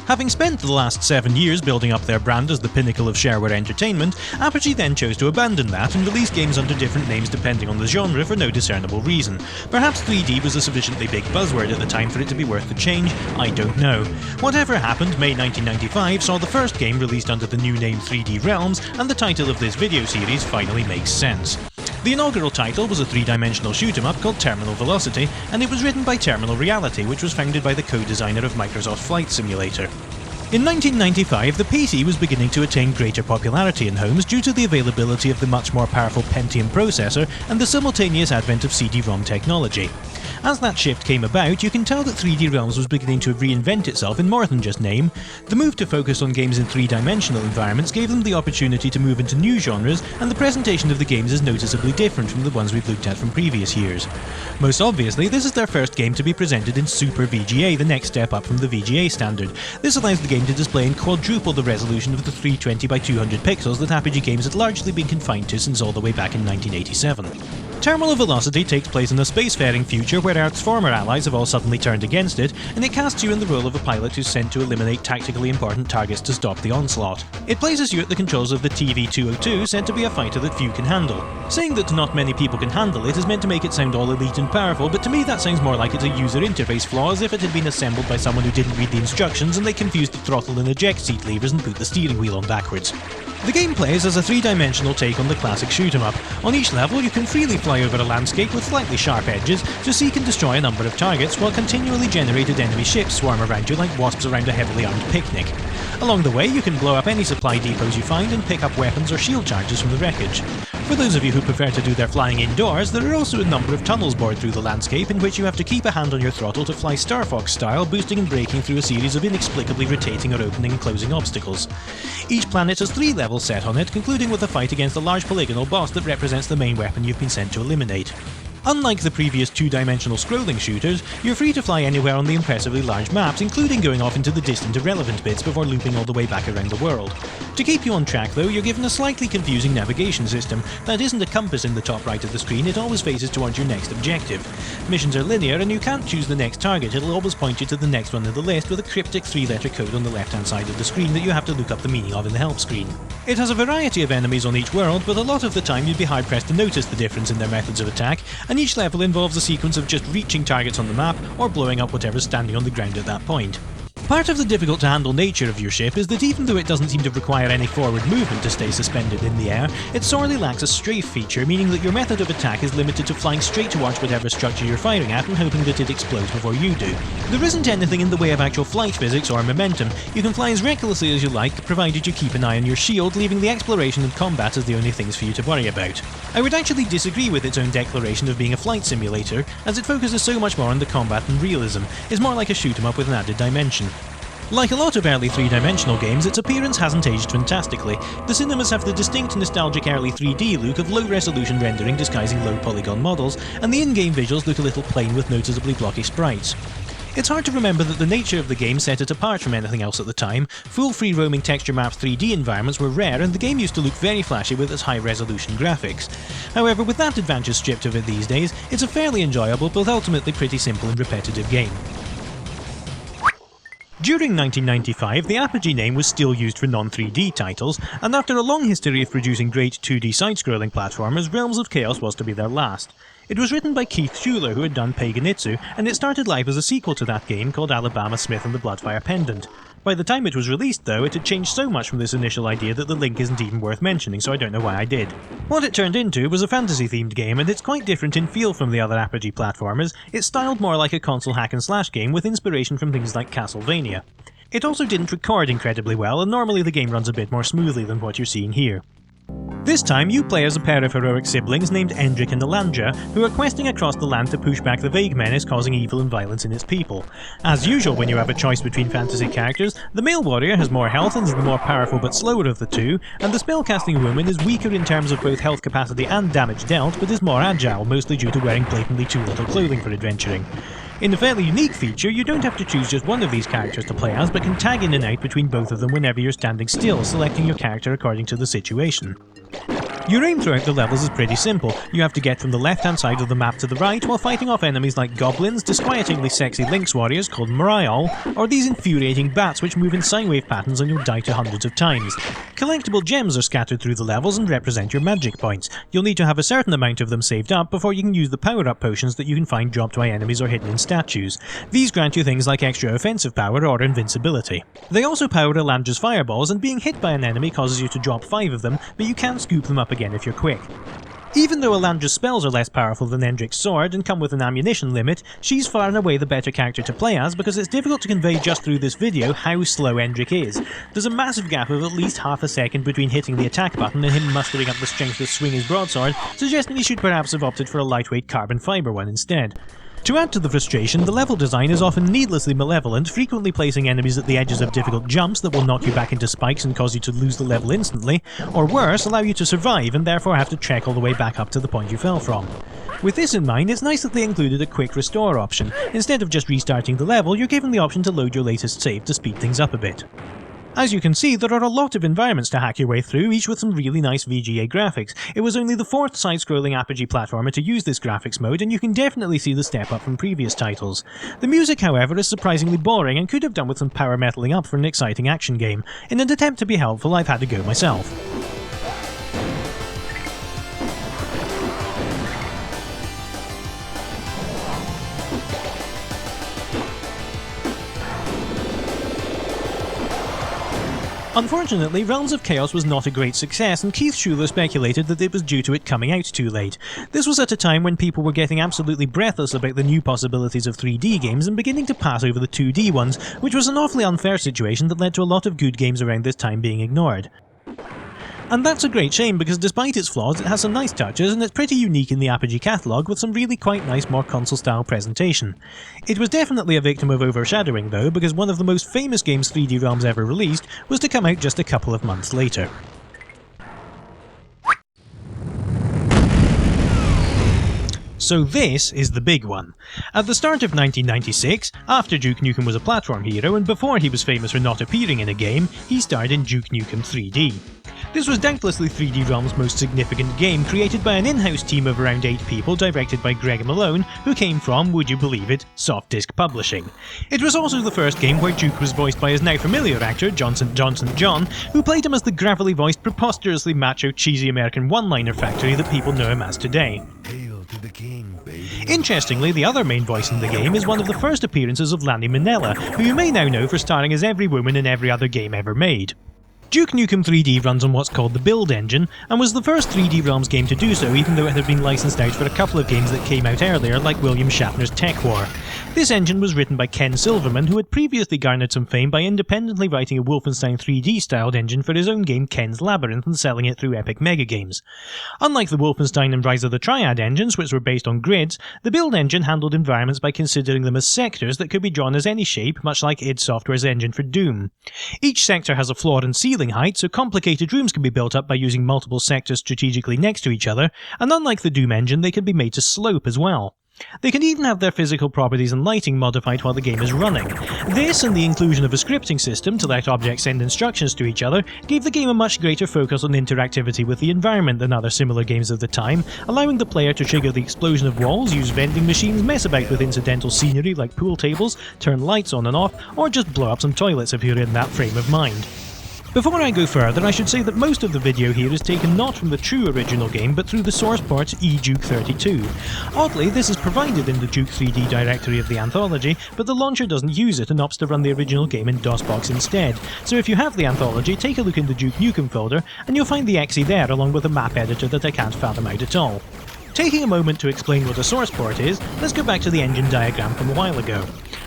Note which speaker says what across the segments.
Speaker 1: Having spent the last 7 years building up their brand as the pinnacle of shareware entertainment, Apogee then chose to abandon that and release games under different names depending on the genre for no discernible reason. Perhaps 3D was a sufficiently big buzzword at the time for it to be worth the change, I don't know. Whatever happened, May 1995 saw the first game released under the new name 3D Realms, and the title of this video series finally makes sense. The inaugural title was a 3-dimensional shoot-'em-up called Terminal Velocity, and it was written by Terminal Reality, which was founded by the co-designer of Microsoft Flight Simulator. In 1995, the PC was beginning to attain greater popularity in homes due to the availability of the much more powerful Pentium processor and the simultaneous advent of CD-ROM technology. As that shift came about, you can tell that 3D Realms was beginning to reinvent itself in more than just name. The move to focus on games in 3-dimensional environments gave them the opportunity to move into new genres, and the presentation of the games is noticeably different from the ones we've looked at from previous years. Most obviously, this is their first game to be presented in Super VGA, the next step up from the VGA standard. This allows the game to display in quadruple the resolution of the 320 by 200 pixels that Apogee games had largely been confined to since all the way back in 1987. Terminal Velocity takes place in a spacefaring future where Earth's former allies have all suddenly turned against it, and it casts you in the role of a pilot who's sent to eliminate tactically important targets to stop the onslaught. It places you at the controls of the TV-202, said to be a fighter that few can handle. Saying that not many people can handle it is meant to make it sound all elite and powerful, but to me that sounds more like it's a user interface flaw, as if it had been assembled by someone who didn't read the instructions and they confused the throttle and eject seat levers and put the steering wheel on backwards. The game plays as a 3-dimensional take on the classic shoot-'em-up. On each level you can freely fly over a landscape with slightly sharp edges to seek and destroy a number of targets, while continually generated enemy ships swarm around you like wasps around a heavily armed picnic. Along the way you can blow up any supply depots you find and pick up weapons or shield charges from the wreckage. For those of you who prefer to do their flying indoors, there are also a number of tunnels bored through the landscape in which you have to keep a hand on your throttle to fly Star Fox style, boosting and braking through a series of inexplicably rotating or opening and closing obstacles. Each planet has 3 levels set on it, concluding with a fight against a large polygonal boss that represents the main weapon you've been sent to eliminate. Unlike the previous 2-dimensional scrolling shooters, you're free to fly anywhere on the impressively large maps, including going off into the distant irrelevant bits before looping all the way back around the world. To keep you on track though, you're given a slightly confusing navigation system that isn't a compass in the top right of the screen, it always faces towards your next objective. Missions are linear and you can't choose the next target, it'll always point you to the next one in the list with a cryptic 3-letter code on the left hand side of the screen that you have to look up the meaning of in the help screen. It has a variety of enemies on each world, but a lot of the time you'd be hard pressed to notice the difference in their methods of attack, and each level involves a sequence of just reaching targets on the map or blowing up whatever's standing on the ground at that point. Part of the difficult to handle nature of your ship is that even though it doesn't seem to require any forward movement to stay suspended in the air, it sorely lacks a strafe feature, meaning that your method of attack is limited to flying straight towards whatever structure you're firing at and hoping that it explodes before you do. There isn't anything in the way of actual flight physics or momentum. You can fly as recklessly as you like, provided you keep an eye on your shield, leaving the exploration and combat as the only things for you to worry about. I would actually disagree with its own declaration of being a flight simulator, as it focuses so much more on the combat and realism. It's more like a shoot-'em-up with an added dimension. Like a lot of early 3-dimensional games, its appearance hasn't aged fantastically. The cinemas have the distinct nostalgic early 3D look of low-resolution rendering disguising low-polygon models, and the in-game visuals look a little plain with noticeably blocky sprites. It's hard to remember that the nature of the game set it apart from anything else at the time. Full free-roaming texture mapped 3D environments were rare, and the game used to look very flashy with its high-resolution graphics. However, with that advantage stripped of it these days, it's a fairly enjoyable but ultimately pretty simple and repetitive game. During 1995, the Apogee name was still used for non-3D titles, and after a long history of producing great 2D side-scrolling platformers, Realms of Chaos was to be their last. It was written by Keith Schuler, who had done Paganitsu, and it started life as a sequel to that game called Alabama Smith and the Bloodfire Pendant. By the time it was released though, it had changed so much from this initial idea that the link isn't even worth mentioning, so I don't know why I did. What it turned into was a fantasy-themed game, and it's quite different in feel from the other Apogee platformers. It's styled more like a console hack-and-slash game with inspiration from things like Castlevania. It also didn't record incredibly well, and normally the game runs a bit more smoothly than what you're seeing here. This time, you play as a pair of heroic siblings named Endrick and Elandra, who are questing across the land to push back the vague menace causing evil and violence in its people. As usual when you have a choice between fantasy characters, the male warrior has more health and is the more powerful but slower of the two, and the spellcasting woman is weaker in terms of both health capacity and damage dealt, but is more agile, mostly due to wearing blatantly too little clothing for adventuring. In a fairly unique feature, you don't have to choose just one of these characters to play as, but can tag in and out between both of them whenever you're standing still, selecting your character according to the situation. Your aim throughout the levels is pretty simple. You have to get from the left-hand side of the map to the right while fighting off enemies like goblins, disquietingly sexy lynx warriors called Mariol, or these infuriating bats which move in sine wave patterns and you'll die to hundreds of times. Collectible gems are scattered through the levels and represent your magic points. You'll need to have a certain amount of them saved up before you can use the power-up potions that you can find dropped by enemies or hidden in statues. These grant you things like extra offensive power or invincibility. They also power Elandra's fireballs, and being hit by an enemy causes you to drop 5 of them, but you can scoop them up again if you're quick. Even though Elandra's spells are less powerful than Endrick's sword and come with an ammunition limit, she's far and away the better character to play as because it's difficult to convey just through this video how slow Endrick is. There's a massive gap of at least half a second between hitting the attack button and him mustering up the strength to swing his broadsword, suggesting he should perhaps have opted for a lightweight carbon fibre one instead. To add to the frustration, the level design is often needlessly malevolent, frequently placing enemies at the edges of difficult jumps that will knock you back into spikes and cause you to lose the level instantly, or worse, allow you to survive and therefore have to trek all the way back up to the point you fell from. With this in mind, it's nice that they included a quick restore option. Instead of just restarting the level, you're given the option to load your latest save to speed things up a bit. As you can see, there are a lot of environments to hack your way through, each with some really nice VGA graphics. It was only the 4th side-scrolling Apogee platformer to use this graphics mode, and you can definitely see the step up from previous titles. The music, however, is surprisingly boring and could have done with some power metaling up for an exciting action game. In an attempt to be helpful, I've had to go myself. Unfortunately, Realms of Chaos was not a great success, and Keith Schuler speculated that it was due to it coming out too late. This was at a time when people were getting absolutely breathless about the new possibilities of 3D games and beginning to pass over the 2D ones, which was an awfully unfair situation that led to a lot of good games around this time being ignored. And that's a great shame because despite its flaws, it has some nice touches and it's pretty unique in the Apogee catalogue with some really quite nice more console-style presentation. It was definitely a victim of overshadowing though, because one of the most famous games 3D Realms ever released was to come out just a couple of months later. So this is the big one. At the start of 1996, after Duke Nukem was a platform hero and before he was famous for not appearing in a game, he starred in Duke Nukem 3D. This was doubtlessly 3D Realms' most significant game, created by an in-house team of around 8 people, directed by Greg Malone, who came from, would you believe it, Soft Disk Publishing. It was also the first game where Duke was voiced by his now familiar actor, Johnson John, who played him as the gravelly voiced, preposterously macho, cheesy American one-liner factory that people know him as today.
Speaker 2: To the king, baby.
Speaker 1: Interestingly, the other main voice in the game is one of the first appearances of Lanny Minella, who you may now know for starring as every woman in every other game ever made. Duke Nukem 3D runs on what's called the Build engine, and was the first 3D Realms game to do so, even though it had been licensed out for a couple of games that came out earlier, like William Shatner's Tech War. This engine was written by Ken Silverman, who had previously garnered some fame by independently writing a Wolfenstein 3D-styled engine for his own game Ken's Labyrinth and selling it through Epic Mega Games. Unlike the Wolfenstein and Rise of the Triad engines, which were based on grids, the Build engine handled environments by considering them as sectors that could be drawn as any shape, much like id Software's engine for Doom. Each sector has a floor and ceiling height, so complicated rooms can be built up by using multiple sectors strategically next to each other, and unlike the Doom engine, they can be made to slope as well. They can even have their physical properties and lighting modified while the game is running. This, and the inclusion of a scripting system to let objects send instructions to each other, gave the game a much greater focus on interactivity with the environment than other similar games of the time, allowing the player to trigger the explosion of walls, use vending machines, mess about with incidental scenery like pool tables, turn lights on and off, or just blow up some toilets if you're in that frame of mind. Before I go further, I should say that most of the video here is taken not from the true original game, but through the source port eDuke32. Oddly, this is provided in the Duke 3D directory of the Anthology, but the launcher doesn't use it and opts to run the original game in DOSBox instead. So if you have the Anthology, take a look in the Duke Nukem folder, and you'll find the exe there along with a map editor that I can't fathom out at all. Taking a moment to explain what a source port is, let's go back to the engine diagram from a while ago.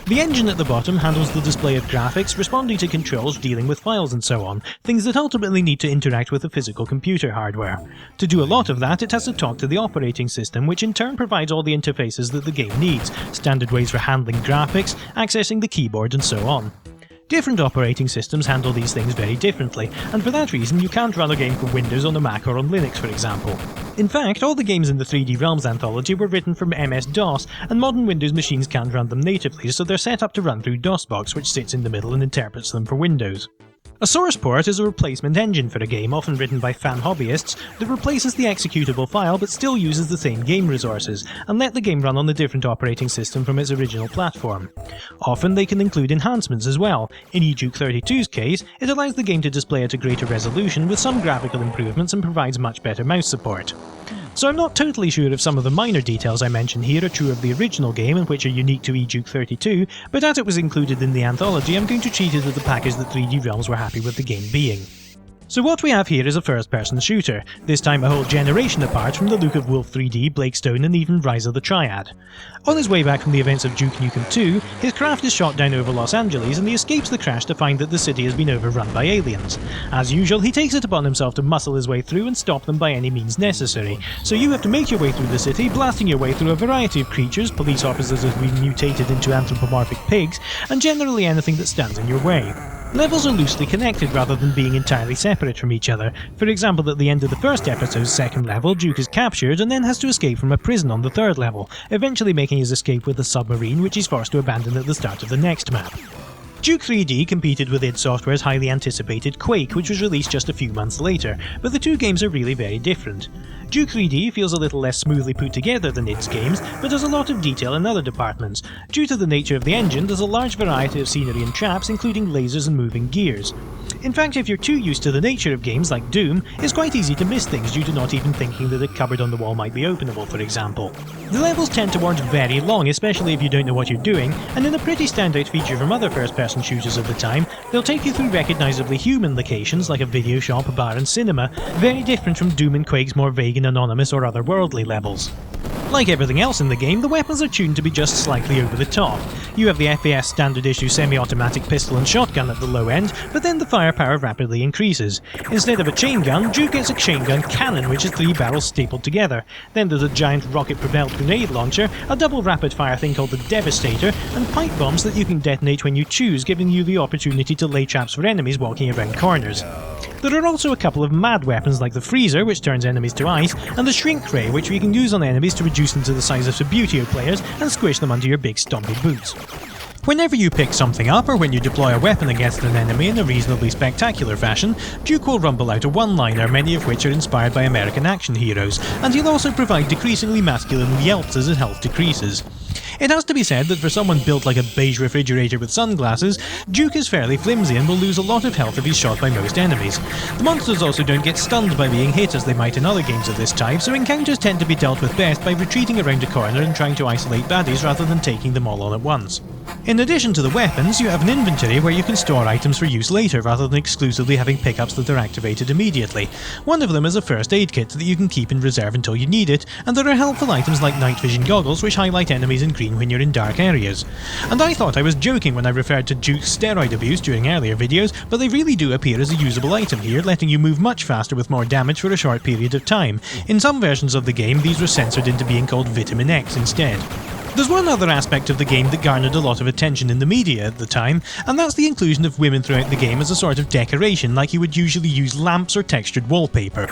Speaker 1: The engine at the bottom handles the display of graphics, responding to controls, dealing with files and so on, things that ultimately need to interact with the physical computer hardware. To do a lot of that, it has to talk to the operating system, which in turn provides all the interfaces that the game needs, standard ways for handling graphics, accessing the keyboard and so on. Different operating systems handle these things very differently, and for that reason you can't run a game for Windows on a Mac or on Linux, for example. In fact, all the games in the 3D Realms Anthology were written from MS-DOS, and modern Windows machines can't run them natively, so they're set up to run through DOSBox, which sits in the middle and interprets them for Windows. A source port is a replacement engine for a game, often written by fan hobbyists, that replaces the executable file but still uses the same game resources, and let the game run on a different operating system from its original platform. Often they can include enhancements as well. In eDuke 32's case, it allows the game to display at a greater resolution with some graphical improvements and provides much better mouse support. So I'm not totally sure if some of the minor details I mention here are true of the original game and which are unique to eDuke 32, but as it was included in the anthology, I'm going to treat it as the package that 3D Realms were happy with the game being. So what we have here is a first-person shooter, this time a whole generation apart from the look of Wolf 3D, Blake Stone and even Rise of the Triad. On his way back from the events of Duke Nukem 2, his craft is shot down over Los Angeles and he escapes the crash to find that the city has been overrun by aliens. As usual, he takes it upon himself to muscle his way through and stop them by any means necessary, so you have to make your way through the city, blasting your way through a variety of creatures, police officers as we've mutated into anthropomorphic pigs, and generally anything that stands in your way. Levels are loosely connected rather than being entirely separate from each other. For example, at the end of the first episode's second level, Duke is captured and then has to escape from a prison on the third level, eventually making his escape with a submarine which he's forced to abandon at the start of the next map. Duke 3D competed with id Software's highly anticipated Quake, which was released just a few months later, but the two games are really very different. Duke 3D feels a little less smoothly put together than id's games, but has a lot of detail in other departments. Due to the nature of the engine, there's a large variety of scenery and traps, including lasers and moving gears. In fact, if you're too used to the nature of games like Doom, it's quite easy to miss things due to not even thinking that a cupboard on the wall might be openable, for example. The levels tend to warrant very long, especially if you don't know what you're doing, and in a pretty standout feature from other first-person shooters of the time, they'll take you through recognisably human locations like a video shop, a bar and cinema, very different from Doom and Quake's more vague and anonymous or otherworldly levels. Like everything else in the game, the weapons are tuned to be just slightly over the top. You have the FAS standard issue semi-automatic pistol and shotgun at the low end, but then the firepower rapidly increases. Instead of a chain gun, Duke gets a chain gun cannon which is 3 barrels stapled together. Then there's a giant rocket-propelled grenade launcher, a double rapid-fire thing called the Devastator, and pipe bombs that you can detonate when you choose, giving you the opportunity to lay traps for enemies walking around corners. There are also a couple of mad weapons like the Freezer, which turns enemies to ice, and the Shrink Ray, which we can use on enemies to reduce them to the size of Subutio players and squish them under your big stompy boots. Whenever you pick something up or when you deploy a weapon against an enemy in a reasonably spectacular fashion, Duke will rumble out a one-liner, many of which are inspired by American action heroes, and he'll also provide decreasingly masculine yelps as his health decreases. It has to be said that for someone built like a beige refrigerator with sunglasses, Duke is fairly flimsy and will lose a lot of health if he's shot by most enemies. The monsters also don't get stunned by being hit as they might in other games of this type, so encounters tend to be dealt with best by retreating around a corner and trying to isolate baddies rather than taking them all on at once. In addition to the weapons, you have an inventory where you can store items for use later rather than exclusively having pickups that are activated immediately. One of them is a first aid kit that you can keep in reserve until you need it, and there are helpful items like night vision goggles which highlight enemies in green when you're in dark areas. And I thought I was joking when I referred to Duke's steroid abuse during earlier videos, but they really do appear as a usable item here, letting you move much faster with more damage for a short period of time. In some versions of the game, these were censored into being called Vitamin X instead. There's one other aspect of the game that garnered a lot of attention in the media at the time, and that's the inclusion of women throughout the game as a sort of decoration, like you would usually use lamps or textured wallpaper.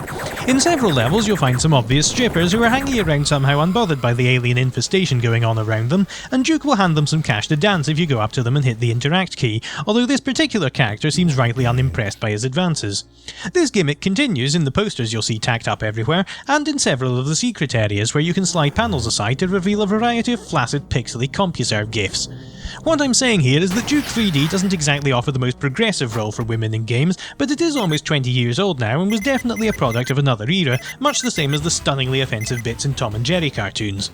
Speaker 1: In several levels you'll find some obvious strippers who are hanging around somehow unbothered by the alien infestation going on around them, and Duke will hand them some cash to dance if you go up to them and hit the interact key, although this particular character seems rightly unimpressed by his advances. This gimmick continues in the posters you'll see tacked up everywhere, and in several of the secret areas where you can slide panels aside to reveal a variety of flaccid pixely CompuServe GIFs. What I'm saying here is that Duke 3D doesn't exactly offer the most progressive role for women in games, but it is almost 20 years old now and was definitely a product of another era, much the same as the stunningly offensive bits in Tom and Jerry cartoons.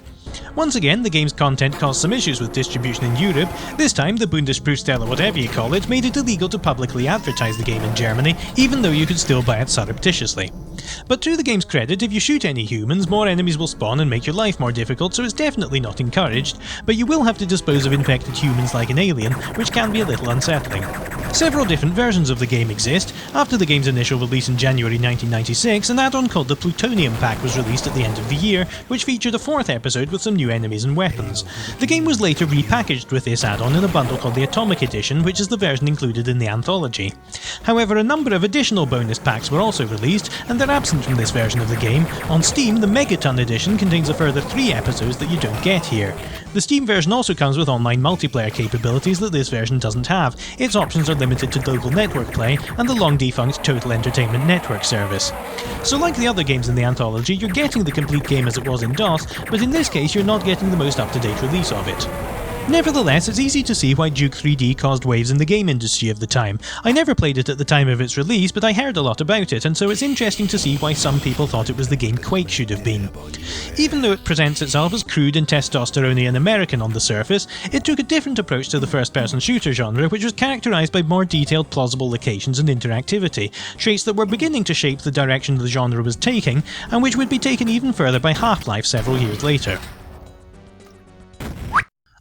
Speaker 1: Once again, the game's content caused some issues with distribution in Europe. This time, the Bundesprüfstelle or whatever you call it made it illegal to publicly advertise the game in Germany, even though you could still buy it surreptitiously. But to the game's credit, if you shoot any humans, more enemies will spawn and make your life more difficult, so it's definitely not encouraged, but you will have to dispose of infected humans like an alien, which can be a little unsettling. Several different versions of the game exist. After the game's initial release in January 1996, an add-on called the Plutonium Pack was released at the end of the year, which featured a 4th episode with some new enemies and weapons. The game was later repackaged with this add-on in a bundle called the Atomic Edition, which is the version included in the Anthology. However, a number of additional bonus packs were also released, and they're absent from this version of the game. On Steam, the Megaton Edition contains a further 3 episodes that you don't get here. The Steam version also comes with online multiplayer capabilities that this version doesn't have. Its options are limited to local network play and the long-defunct Total Entertainment Network service. So like the other games in the Anthology, you're getting the complete game as it was in DOS, but in this case you're not getting the most up-to-date release of it. Nevertheless, it's easy to see why Duke 3D caused waves in the game industry of the time. I never played it at the time of its release, but I heard a lot about it, and so it's interesting to see why some people thought it was the game Quake should have been. Even though it presents itself as crude and testosterone American on the surface, it took a different approach to the first-person shooter genre, which was characterised by more detailed, plausible locations and interactivity, traits that were beginning to shape the direction the genre was taking, and which would be taken even further by Half-Life several years later.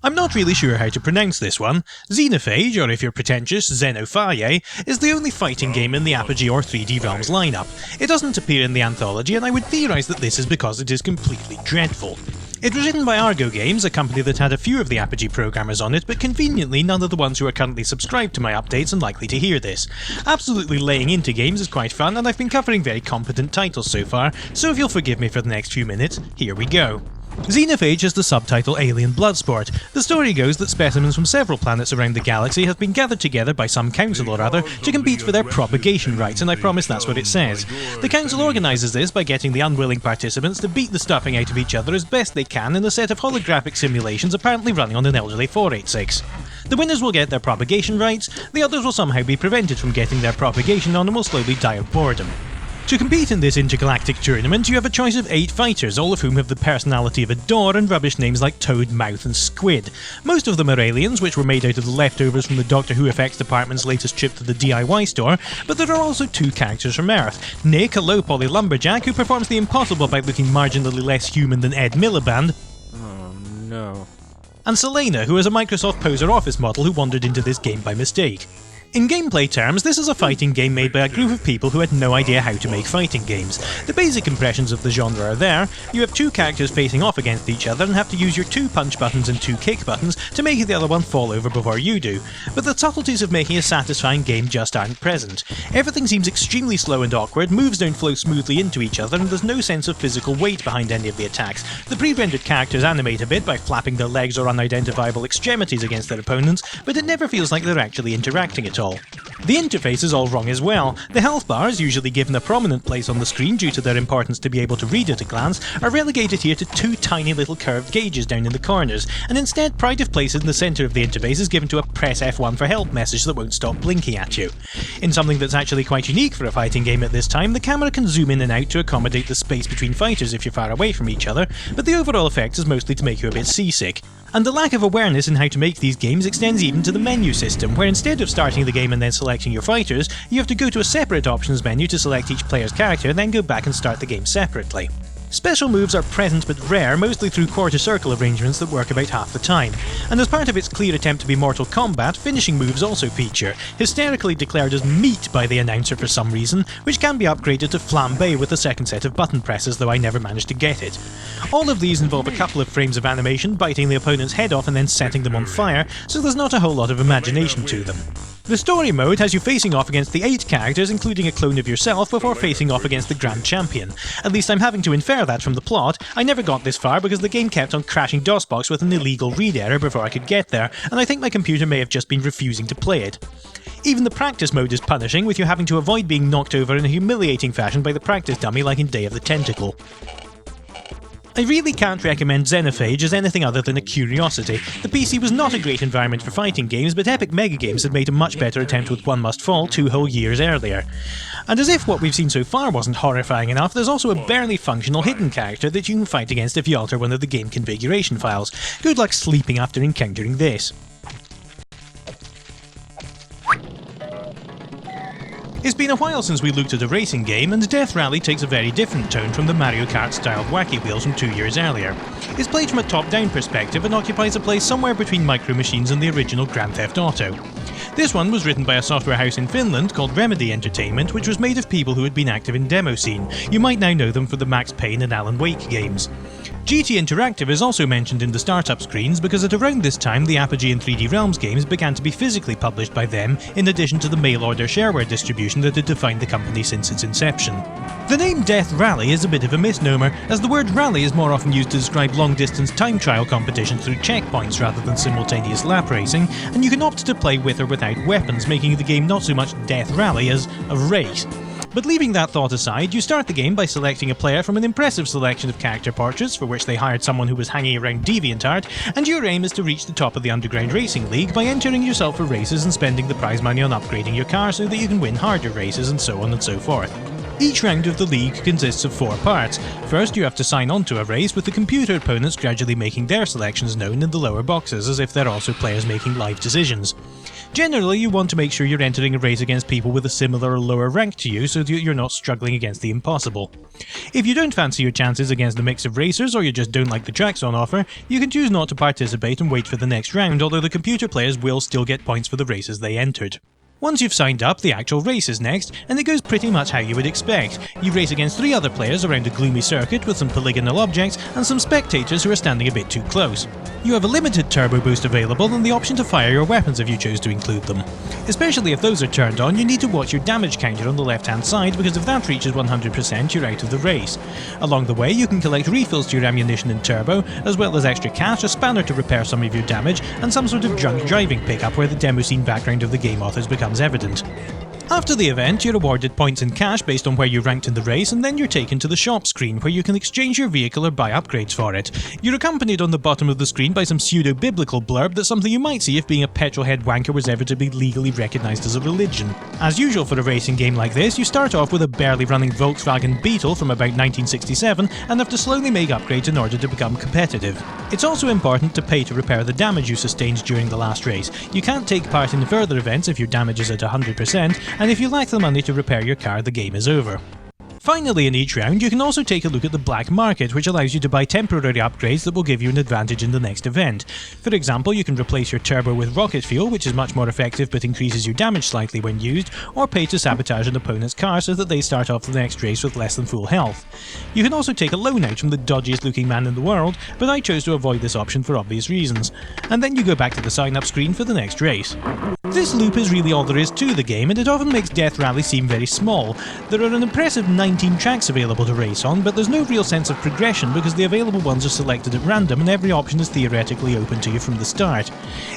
Speaker 1: I'm not really sure how to pronounce this one. Zina, or if you're pretentious, Xenophage, is the only fighting game in the Apogee or 3D Realms lineup. It doesn't appear in the Anthology, and I would theorise that this is because it is completely dreadful. It was written by Argo Games, a company that had a few of the Apogee programmers on it, but conveniently none of the ones who are currently subscribed to my updates and likely to hear this. Absolutely laying into games is quite fun, and I've been covering very competent titles so far, so if you'll forgive me for the next few minutes, here we go. Xenophage has the subtitle Alien Bloodsport. The story goes that specimens from several planets around the galaxy have been gathered together by some council or other to compete for their propagation rights, and I promise that's what it says. The council organises this by getting the unwilling participants to beat the stuffing out of each other as best they can in a set of holographic simulations apparently running on an elderly 486. The winners will get their propagation rights, the others will somehow be prevented from getting their propagation on and will slowly die of boredom. To compete in this intergalactic tournament, you have a choice of 8 fighters, all of whom have the personality of a door and rubbish names like Toad, Mouth and Squid. Most of them are aliens, which were made out of the leftovers from the Doctor Who Effects Department's latest trip to the DIY store, but there are also 2 characters from Earth. Nick, a low-poly lumberjack who performs the impossible by looking marginally less human than Ed Miliband.
Speaker 3: Oh no.
Speaker 1: And Selena, who is a Microsoft poser office model who wandered into this game by mistake. In gameplay terms, this is a fighting game made by a group of people who had no idea how to make fighting games. The basic impressions of the genre are there. You have 2 characters facing off against each other and have to use your 2 punch buttons and 2 kick buttons to make the other one fall over before you do. But the subtleties of making a satisfying game just aren't present. Everything seems extremely slow and awkward, moves don't flow smoothly into each other, and there's no sense of physical weight behind any of the attacks. The pre-rendered characters animate a bit by flapping their legs or unidentifiable extremities against their opponents, but it never feels like they're actually interacting at all. The interface is all wrong as well. The health bars, usually given a prominent place on the screen due to their importance to be able to read at a glance, are relegated here to 2 tiny little curved gauges down in the corners, and instead pride of place in the centre of the interface is given to a press F1 for help message that won't stop blinking at you. In something that's actually quite unique for a fighting game at this time, the camera can zoom in and out to accommodate the space between fighters if you're far away from each other, but the overall effect is mostly to make you a bit seasick. And the lack of awareness in how to make these games extends even to the menu system, where instead of starting the game and then selecting your fighters, you have to go to a separate options menu to select each player's character, then go back and start the game separately. Special moves are present but rare, mostly through quarter circle arrangements that work about half the time. And as part of its clear attempt to be Mortal Kombat, finishing moves also feature, hysterically declared as meat by the announcer for some reason, which can be upgraded to flambe with a second set of button presses, though I never managed to get it. All of these involve a couple of frames of animation, biting the opponent's head off and then setting them on fire, so there's not a whole lot of imagination to them. The story mode has you facing off against the 8 characters, including a clone of yourself, before facing off against the Grand Champion. At least I'm having to infer that from the plot. I never got this far because the game kept on crashing DOSBox with an illegal read error before I could get there, and I think my computer may have just been refusing to play it. Even the practice mode is punishing, with you having to avoid being knocked over in a humiliating fashion by the practice dummy like in Day of the Tentacle. I really can't recommend Xenophage as anything other than a curiosity. The PC was not a great environment for fighting games, but Epic Mega Games had made a much better attempt with One Must Fall 2 whole years earlier. And as if what we've seen so far wasn't horrifying enough, there's also a barely functional hidden character that you can fight against if you alter one of the game configuration files. Good luck sleeping after encountering this. It's been a while since we looked at a racing game, and Death Rally takes a very different tone from the Mario Kart-styled wacky wheels from 2 years earlier. It's played from a top-down perspective and occupies a place somewhere between Micro Machines and the original Grand Theft Auto. This one was written by a software house in Finland called Remedy Entertainment, which was made of people who had been active in demo scene. You might now know them for the Max Payne and Alan Wake games. GT Interactive is also mentioned in the startup screens because at around this time the Apogee and 3D Realms games began to be physically published by them, in addition to the mail-order shareware distribution that had defined the company since its inception. The name Death Rally is a bit of a misnomer, as the word rally is more often used to describe long-distance time trial competitions through checkpoints rather than simultaneous lap racing, and you can opt to play with or without weapons, making the game not so much Death Rally as a race. But leaving that thought aside, you start the game by selecting a player from an impressive selection of character portraits, for which they hired someone who was hanging around DeviantArt, and your aim is to reach the top of the Underground Racing League by entering yourself for races and spending the prize money on upgrading your car so that you can win harder races and so on and so forth. Each round of the league consists of 4 parts. First, you have to sign on to a race, with the computer opponents gradually making their selections known in the lower boxes, as if they're also players making live decisions. Generally, you want to make sure you're entering a race against people with a similar or lower rank to you so that you're not struggling against the impossible. If you don't fancy your chances against a mix of racers, or you just don't like the tracks on offer, you can choose not to participate and wait for the next round, although the computer players will still get points for the races they entered. Once you've signed up, the actual race is next, and it goes pretty much how you would expect. You race against 3 other players around a gloomy circuit with some polygonal objects and some spectators who are standing a bit too close. You have a limited turbo boost available and the option to fire your weapons if you choose to include them. Especially if those are turned on, you need to watch your damage counter on the left hand side, because if that reaches 100% you're out of the race. Along the way you can collect refills to your ammunition and turbo, as well as extra cash, a spanner to repair some of your damage, and some sort of drunk driving pickup where the demo scene background of the game authors becomes evident. After the event, you're awarded points in cash based on where you ranked in the race, and then you're taken to the shop screen where you can exchange your vehicle or buy upgrades for it. You're accompanied on the bottom of the screen by some pseudo-biblical blurb that's something you might see if being a petrolhead wanker was ever to be legally recognised as a religion. As usual for a racing game like this, you start off with a barely running Volkswagen Beetle from about 1967 and have to slowly make upgrades in order to become competitive. It's also important to pay to repair the damage you sustained during the last race. You can't take part in further events if your damage is at 100%, and if you lack the money to repair your car, the game is over. Finally, in each round, you can also take a look at the black market, which allows you to buy temporary upgrades that will give you an advantage in the next event. For example, you can replace your turbo with rocket fuel, which is much more effective but increases your damage slightly when used, or pay to sabotage an opponent's car so that they start off the next race with less than full health. You can also take a loan out from the dodgiest looking man in the world, but I chose to avoid this option for obvious reasons. And then you go back to the sign up screen for the next race. This loop is really all there is to the game, and it often makes Death Rally seem very small. There are an impressive 19 tracks available to race on, but there's no real sense of progression because the available ones are selected at random and every option is theoretically open to you from the start.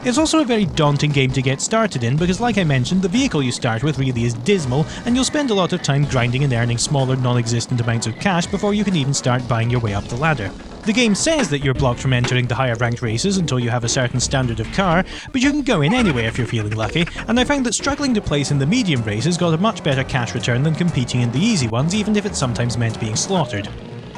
Speaker 1: It's also a very daunting game to get started in because, like I mentioned, the vehicle you start with really is dismal, and you'll spend a lot of time grinding and earning smaller, non-existent amounts of cash before you can even start buying your way up the ladder. The game says that you're blocked from entering the higher ranked races until you have a certain standard of car, but you can go in anyway if you're feeling lucky, and I found that struggling to place in the medium races got a much better cash return than competing in the easy ones, even if it sometimes meant being slaughtered.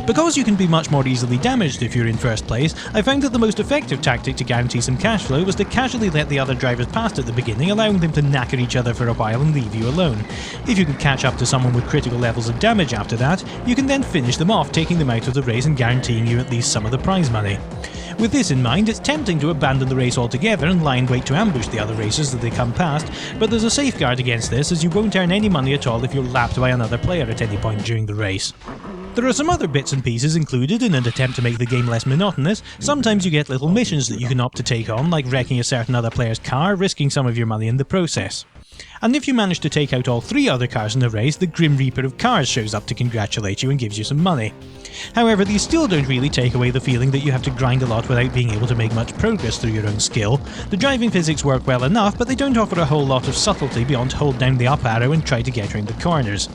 Speaker 1: Because you can be much more easily damaged if you're in first place, I found that the most effective tactic to guarantee some cash flow was to casually let the other drivers past at the beginning, allowing them to knacker each other for a while and leave you alone. If you can catch up to someone with critical levels of damage after that, you can then finish them off, taking them out of the race and guaranteeing you at least some of the prize money. With this in mind, it's tempting to abandon the race altogether and lie in wait to ambush the other racers as they come past, but there's a safeguard against this, as you won't earn any money at all if you're lapped by another player at any point during the race. There are some other bits and pieces included in an attempt to make the game less monotonous. Sometimes you get little missions that you can opt to take on, like wrecking a certain other player's car, risking some of your money in the process. And if you manage to take out all 3 other cars in the race, the Grim Reaper of Cars shows up to congratulate you and gives you some money. However, these still don't really take away the feeling that you have to grind a lot without being able to make much progress through your own skill. The driving physics work well enough, but they don't offer a whole lot of subtlety beyond hold down the up arrow and try to get around the corners.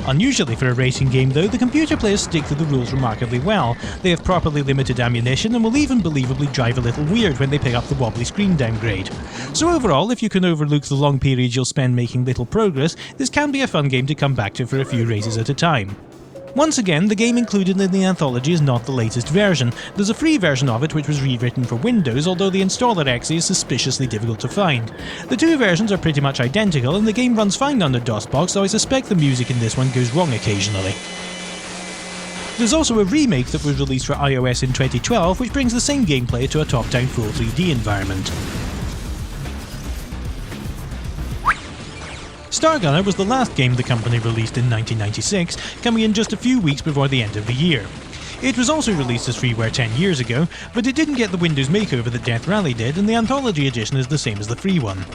Speaker 1: Unusually for a racing game though, the computer players stick to the rules remarkably well. They have properly limited ammunition and will even believably drive a little weird when they pick up the wobbly screen downgrade. So overall, if you can overlook the long periods you'll spend making little progress, this can be a fun game to come back to for a few races at a time. Once again, the game included in the anthology is not the latest version. There's a free version of it which was rewritten for Windows, although the installer exe is suspiciously difficult to find. The 2 versions are pretty much identical, and the game runs fine on the DOSBox, though I suspect the music in this one goes wrong occasionally. There's also a remake that was released for iOS in 2012, which brings the same gameplay to a top-down full 3D environment. Stargun was the last game the company released in 1996, coming in just a few weeks before the end of the year. It was also released as freeware 10 years ago, but it didn't get the Windows makeover that Death Rally did, and the Anthology edition is the same as the free one.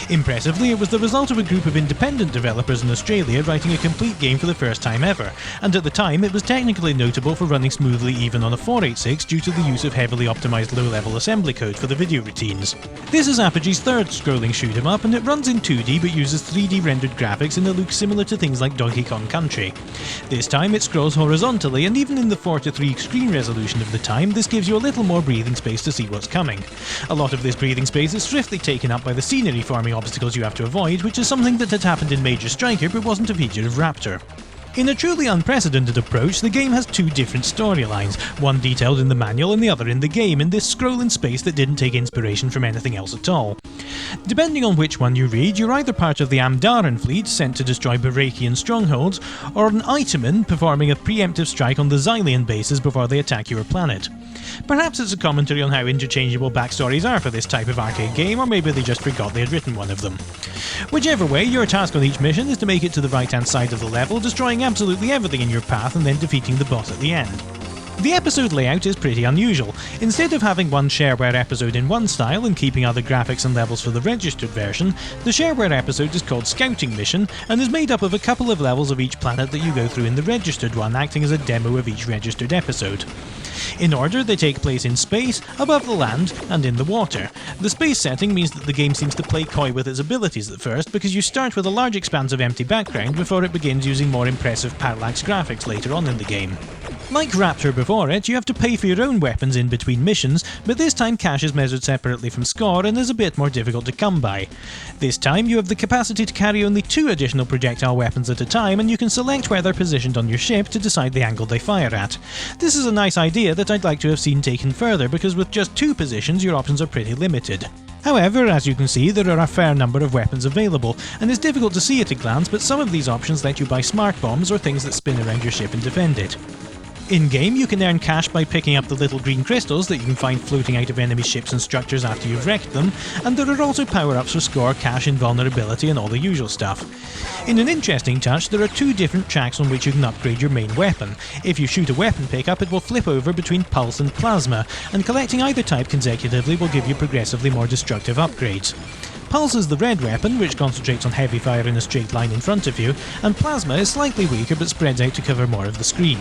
Speaker 1: Impressively, it was the result of a group of independent developers in Australia writing a complete game for the first time ever, and at the time it was technically notable for running smoothly even on a 486 due to the use of heavily optimised low-level assembly code for the video routines. This is Apogee's third scrolling shoot-em-up, and it runs in 2D but uses 3D rendered graphics in a look similar to things like Donkey Kong Country. This time it scrolls horizontally, and even in the 4:3 screen resolution of the time, this gives you a little more breathing space to see what's coming. A lot of this breathing space is swiftly taken up by the scenery forming obstacles you have to avoid, which is something that had happened in Major Striker but wasn't a feature of Raptor. In a truly unprecedented approach, the game has two different storylines, one detailed in the manual and the other in the game, in this scrolling space that didn't take inspiration from anything else at all. Depending on which one you read, you're either part of the Amdaran fleet sent to destroy Barakian strongholds, or an Iteman performing a preemptive strike on the Xylian bases before they attack your planet. Perhaps it's a commentary on how interchangeable backstories are for this type of arcade game, or maybe they just forgot they had written one of them. Whichever way, your task on each mission is to make it to the right-hand side of the level, destroying absolutely everything in your path and then defeating the boss at the end. The episode layout is pretty unusual. Instead of having one shareware episode in one style and keeping other graphics and levels for the registered version, the shareware episode is called Scouting Mission and is made up of a couple of levels of each planet that you go through in the registered one, acting as a demo of each registered episode. In order, they take place in space, above the land, and in the water. The space setting means that the game seems to play coy with its abilities at first, because you start with a large expanse of empty background before it begins using more impressive parallax graphics later on in the game. Like Raptor before it, you have to pay for your own weapons in between missions, but this time cash is measured separately from score and is a bit more difficult to come by. This time you have the capacity to carry only 2 additional projectile weapons at a time, and you can select where they're positioned on your ship to decide the angle they fire at. This is a nice idea that I'd like to have seen taken further, because with just 2 positions your options are pretty limited. However, as you can see, there are a fair number of weapons available, and it's difficult to see at a glance, but some of these options let you buy smart bombs or things that spin around your ship and defend it. In-game, you can earn cash by picking up the little green crystals that you can find floating out of enemy ships and structures after you've wrecked them, and there are also power-ups for score, cash, invulnerability and all the usual stuff. In an interesting touch, there are 2 different tracks on which you can upgrade your main weapon. If you shoot a weapon pickup, it will flip over between Pulse and Plasma, and collecting either type consecutively will give you progressively more destructive upgrades. Pulse is the red weapon, which concentrates on heavy fire in a straight line in front of you, and Plasma is slightly weaker but spreads out to cover more of the screen.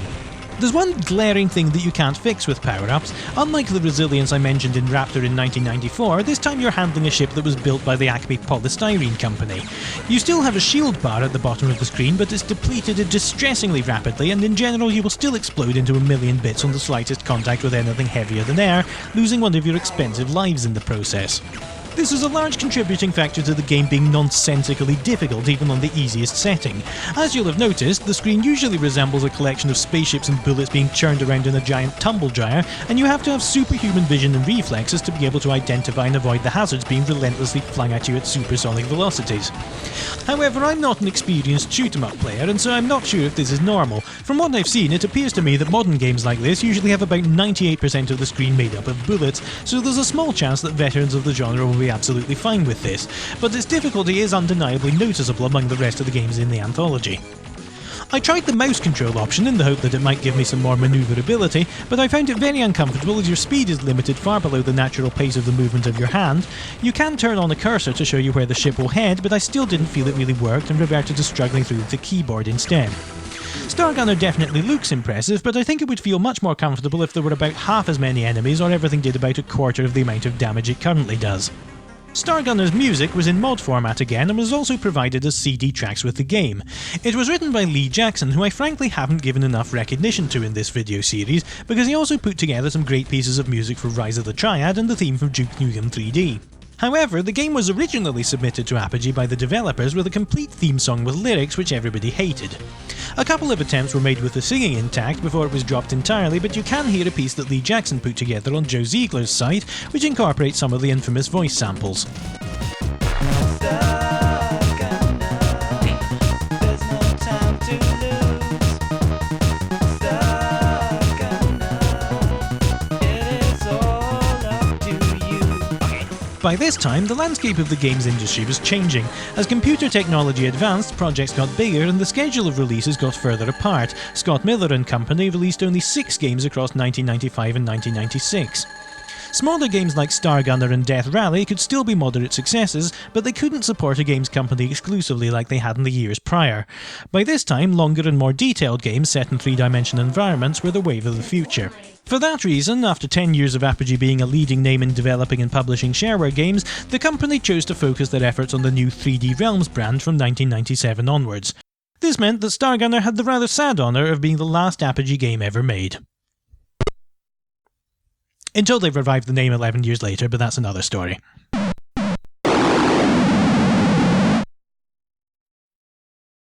Speaker 1: There's one glaring thing that you can't fix with power-ups. Unlike the resilience I mentioned in Raptor in 1994, this time you're handling a ship that was built by the Acme Polystyrene Company. You still have a shield bar at the bottom of the screen, but it's depleted distressingly rapidly, and in general you will still explode into a million bits on the slightest contact with anything heavier than air, losing one of your expensive lives in the process. This is a large contributing factor to the game being nonsensically difficult even on the easiest setting. As you'll have noticed, the screen usually resembles a collection of spaceships and bullets being churned around in a giant tumble dryer, and you have to have superhuman vision and reflexes to be able to identify and avoid the hazards being relentlessly flung at you at supersonic velocities. However, I'm not an experienced shoot-em-up player, and so I'm not sure if this is normal. From what I've seen, it appears to me that modern games like this usually have about 98% of the screen made up of bullets, so there's a small chance that veterans of the genre will be absolutely fine with this, but its difficulty is undeniably noticeable among the rest of the games in the anthology. I tried the mouse control option in the hope that it might give me some more manoeuvrability, but I found it very uncomfortable as your speed is limited far below the natural pace of the movement of your hand. You can turn on a cursor to show you where the ship will head, but I still didn't feel it really worked and reverted to struggling through with the keyboard instead. Stargunner definitely looks impressive, but I think it would feel much more comfortable if there were about half as many enemies or everything did about a quarter of the amount of damage it currently does. Stargunner's music was in mod format again and was also provided as CD tracks with the game. It was written by Lee Jackson, who I frankly haven't given enough recognition to in this video series, because he also put together some great pieces of music for Rise of the Triad and the theme from Duke Nukem 3D. However, the game was originally submitted to Apogee by the developers with a complete theme song with lyrics which everybody hated. A couple of attempts were made with the singing intact before it was dropped entirely, but you can hear a piece that Lee Jackson put together on Joe Ziegler's site, which incorporates some of the infamous voice samples. By this time, the landscape of the games industry was changing. As computer technology advanced, projects got bigger and the schedule of releases got further apart. Scott Miller and Company released only 6 games across 1995 and 1996. Smaller games like Stargunner and Death Rally could still be moderate successes, but they couldn't support a games company exclusively like they had in the years prior. By this time, longer and more detailed games set in 3-dimensional environments were the wave of the future. For that reason, after 10 years of Apogee being a leading name in developing and publishing shareware games, the company chose to focus their efforts on the new 3D Realms brand from 1997 onwards. This meant that Stargunner had the rather sad honour of being the last Apogee game ever made. Until they revived the name 11 years later, but that's another story.